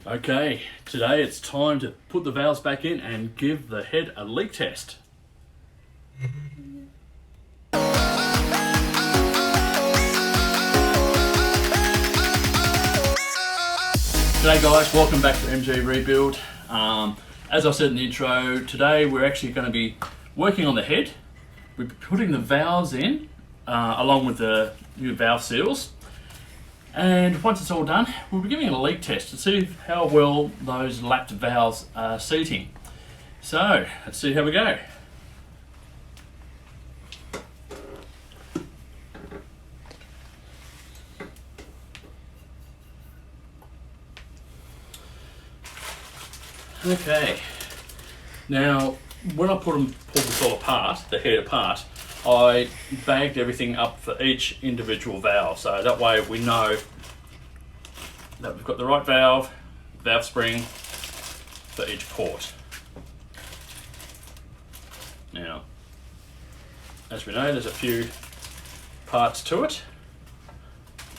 Okay, today it's time to put the valves back in and give the head a leak test. G'day guys, welcome back to MG Rebuild. As I said in the intro, today we're actually going to be working on the head. We're putting the valves in along with the new valve seals. And once it's all done, we'll be giving it a leak test to see how well those lapped valves are seating. So, let's see how we go. Okay, now when I pulled this all apart, the head apart, I bagged everything up for each individual valve, so that way we know that we've got the right valve spring for each port. Now, as we know, there's a few parts to it.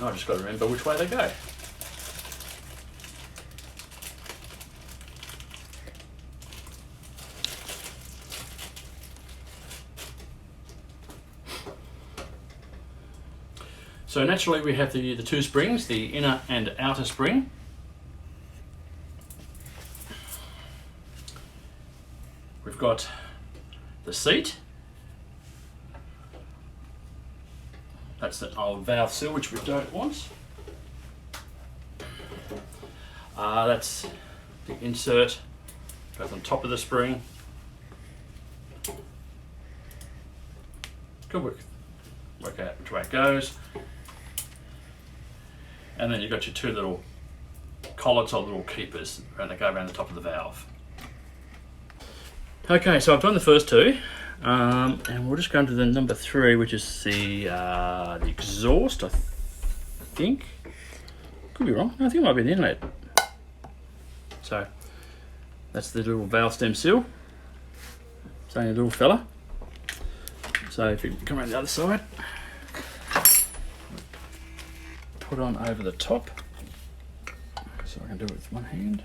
I've just got to remember which way they go. So naturally we have the two springs, the inner and outer spring. We've got the seat. That's the old valve seal which we don't want. That's the insert, goes on top of the spring. Good work out which way it goes. And then you've got your two little collets or little keepers that go around the top of the valve. Okay, so I've done the first two, and we'll just go into the number 3, which is the exhaust, I think. Could be wrong. I think it might be the inlet. So that's the little valve stem seal. It's only a little fella. So if you come around the other side, put on over the top, so I can do it with one hand.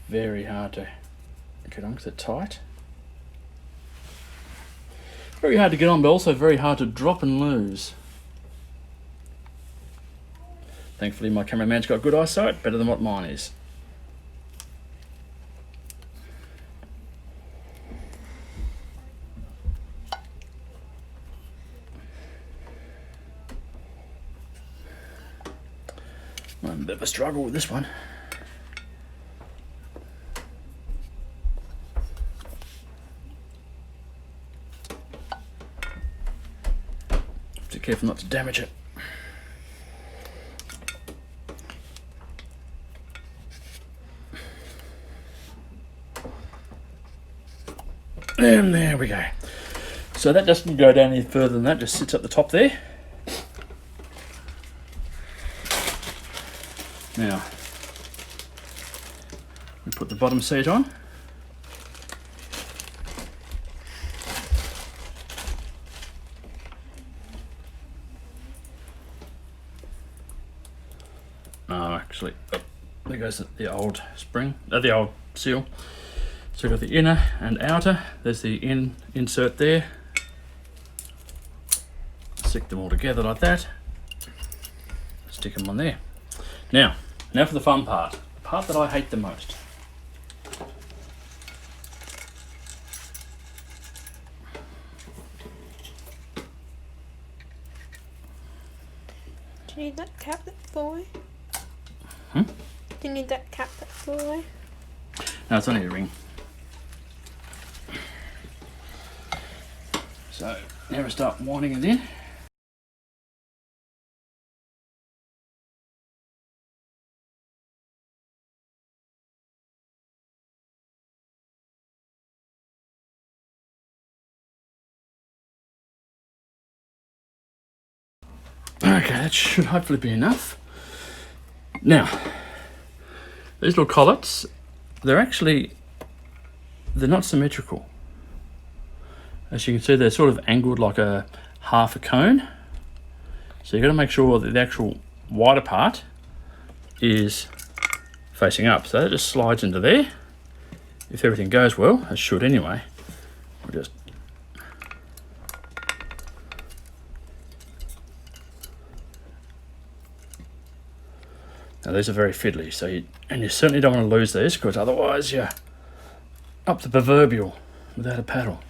Very hard to get on because it's tight. Very hard to get on, but also very hard to drop and lose. Thankfully my cameraman's got good eyesight, better than what mine is. I'm a bit of a struggle with this one. Be careful not to damage it. And there we go. So that doesn't go down any further than that, just sits at the top there. Now, we put the bottom seat on. Actually, there goes the old spring, the old seal. So we've got the inner and outer. There's the insert there. Stick them all together like that. Stick them on there. Now for the fun part, the part that I hate the most. Do you need that cap that's for? Hmm? Do you need that cap that's for? No, it's only a ring. So now we start winding it in. Okay, that should hopefully be enough. Now, these little collets, they're not symmetrical. As you can see, they're sort of angled like a half a cone. So you've got to make sure that the actual wider part is facing up, so that just slides into there. If everything goes well, it should anyway. We'll just now these are very fiddly, so you certainly don't want to lose these, because otherwise you're up the proverbial without a paddle.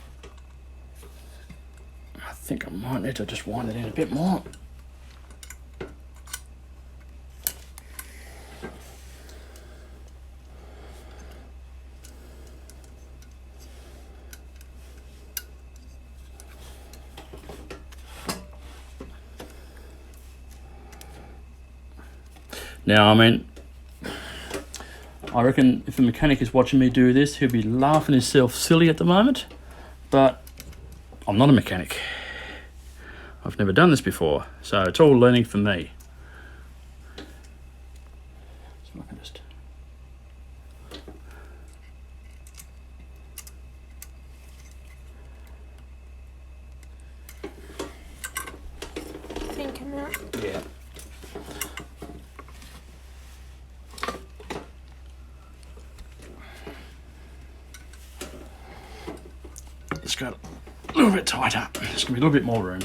I think I might need to just wind it in a bit more. Now, I mean, I reckon if the mechanic is watching me do this, he'll be laughing himself silly at the moment, but I'm not a mechanic. I've never done this before, so it's all learning for me. So I can just... Think I'm out. Yeah. It's got a little bit tighter. There's going to be a little bit more room.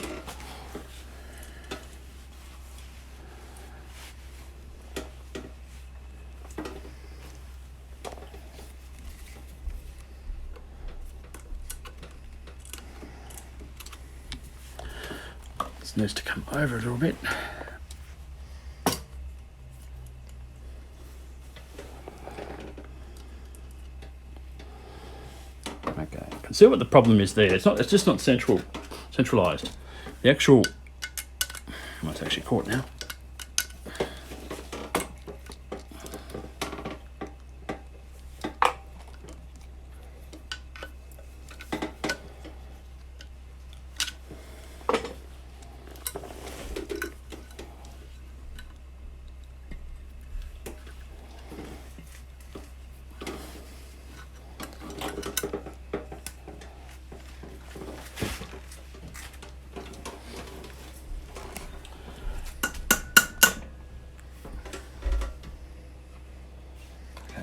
This needs to come over a little bit. Okay, you can see what the problem is there. It's just not centralized. The actual, well, it's actually caught now.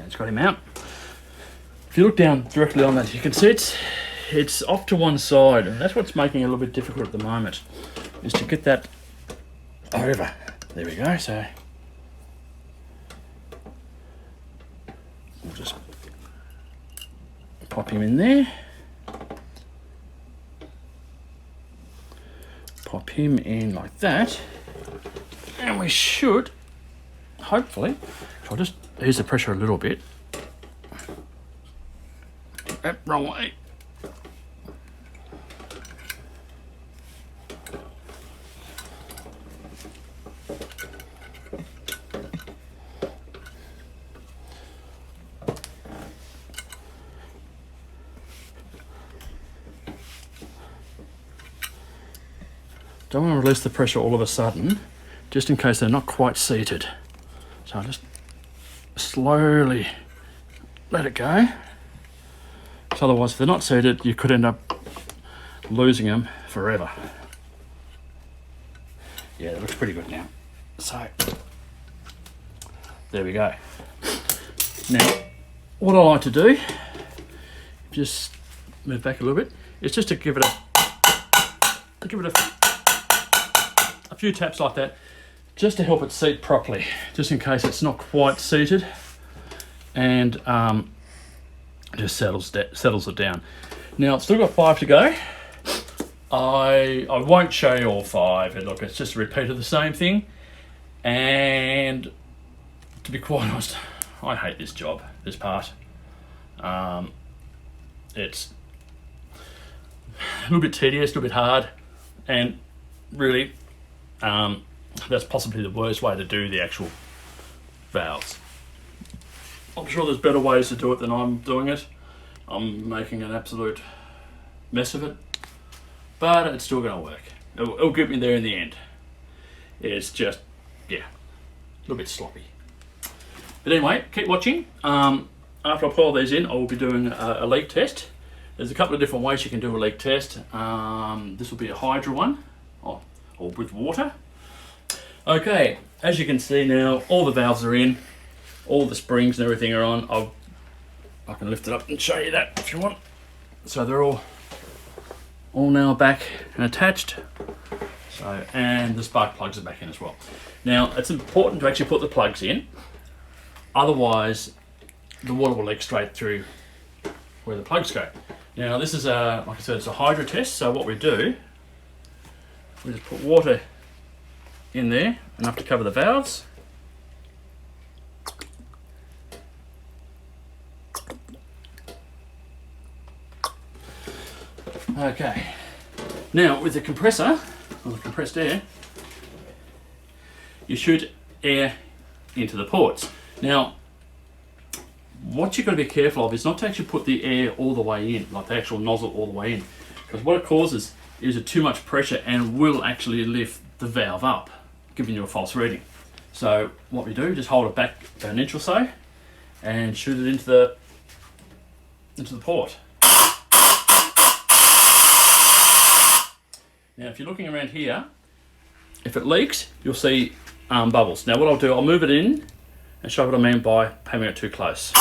It's got him out. If you look down directly on that, you can see it's off to one side, and that's what's making it a little bit difficult at the moment, is to get that over. There we go. So we'll just pop him in there. Pop him in like that, and we should hopefully, I'll just ease the pressure a little bit. Wrong way. Don't want to release the pressure all of a sudden, just in case they're not quite seated. So I'll just slowly let it go. So otherwise, if they're not seated, you could end up losing them forever. Yeah, that looks pretty good now. So there we go. Now, what I like to do, just move back a little bit, is just to give it a few taps like that, just to help it seat properly, just in case it's not quite seated, and just settles it down. Now it's still got 5 to go. I won't show you all 5, and look, it's just a repeat of the same thing, and to be quite honest, I hate this job, this part. It's a little bit tedious, a little bit hard, and really that's possibly the worst way to do the actual valves. I'm sure there's better ways to do it than I'm doing it. I'm making an absolute mess of it, but it's still going to work. It'll get me there in the end. It's just, yeah, a little bit sloppy. But anyway, keep watching. After I put all these in, I will be doing a leak test. There's a couple of different ways you can do a leak test. This will be a Hydra one, or with water. Okay, as you can see now, all the valves are in, all the springs and everything are on. I can lift it up and show you that if you want. So they're all now back and attached. So, and the spark plugs are back in as well. Now, it's important to actually put the plugs in, otherwise the water will leak straight through where the plugs go. Now, this is like I said, it's a hydro test. So what we do, we just put water in there, enough to cover the valves. Okay, now with the compressor, or the compressed air, you shoot air into the ports. Now, what you've got to be careful of is not to actually put the air all the way in, like the actual nozzle all the way in, because what it causes is too much pressure and will actually lift the valve up, giving you a false reading. So what we do, just hold it back an inch or so and shoot it into the port. Now, if you're looking around here, if it leaks, you'll see bubbles. Now, what I'll do, I'll move it in and show what I mean by having it too close.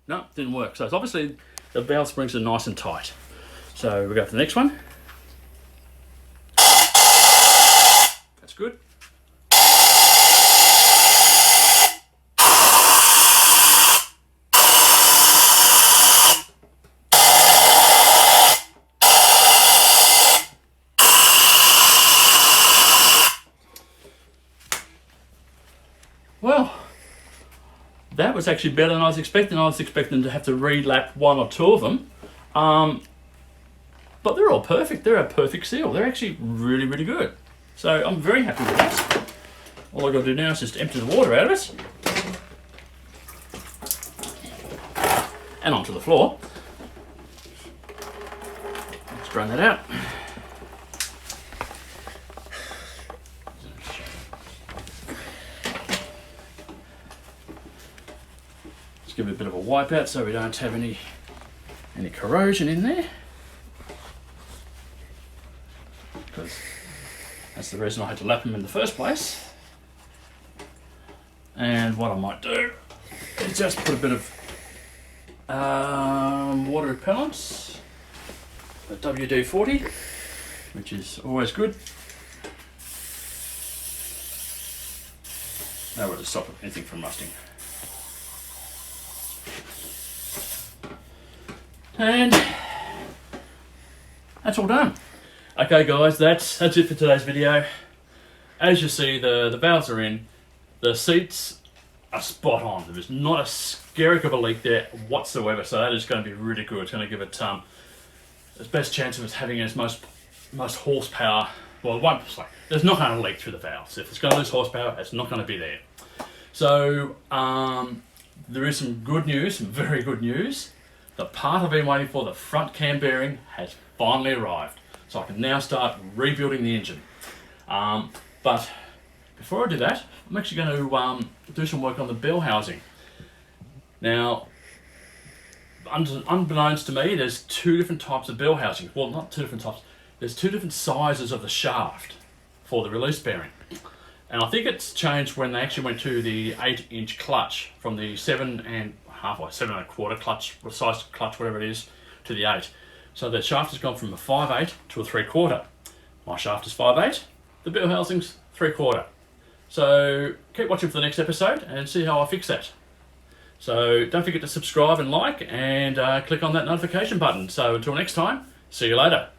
No, didn't work. So it's obviously the valve springs are nice and tight. So we go for the next one. That's good. Well, that was actually better than I was expecting. I was expecting to have to re-lap one or two of them. But they're all perfect. They're a perfect seal. They're actually really, really good. So I'm very happy with this. All I've got to do now is just empty the water out of it. And onto the floor. Let's drain that out. Give it a bit of a wipe out so we don't have any corrosion in there, because that's the reason I had to lap them in the first place. And what I might do is just put a bit of water repellent, a WD-40, which is always good. That will just stop anything from rusting. And that's all done. Okay guys, that's it for today's video. As you see, the valves are in, the seats are spot on. There's not a skerrick of a leak there whatsoever, so that is going to be really good. It's going to give it the best chance of it having its most horsepower. Well, there's not going to leak through the valves. If it's going to lose horsepower, it's not going to be there. So there is some good news, some very good news. The part I've been waiting for, the front cam bearing, has finally arrived. So I can now start rebuilding the engine. But before I do that, I'm actually going to do some work on the bell housing. Now, unbeknownst to me, there's two different types of bell housing. Well, not two different types. There's two different sizes of the shaft for the release bearing. And I think it's changed when they actually went to the 8-inch clutch from the 7 1/4 clutch, size clutch, whatever it is, to the 8. So the shaft has gone from a 5/8 to a 3/4. My shaft is 5/8, the bell housing's 3/4. So keep watching for the next episode and see how I fix that. So don't forget to subscribe and like, and click on that notification button. So until next time, see you later.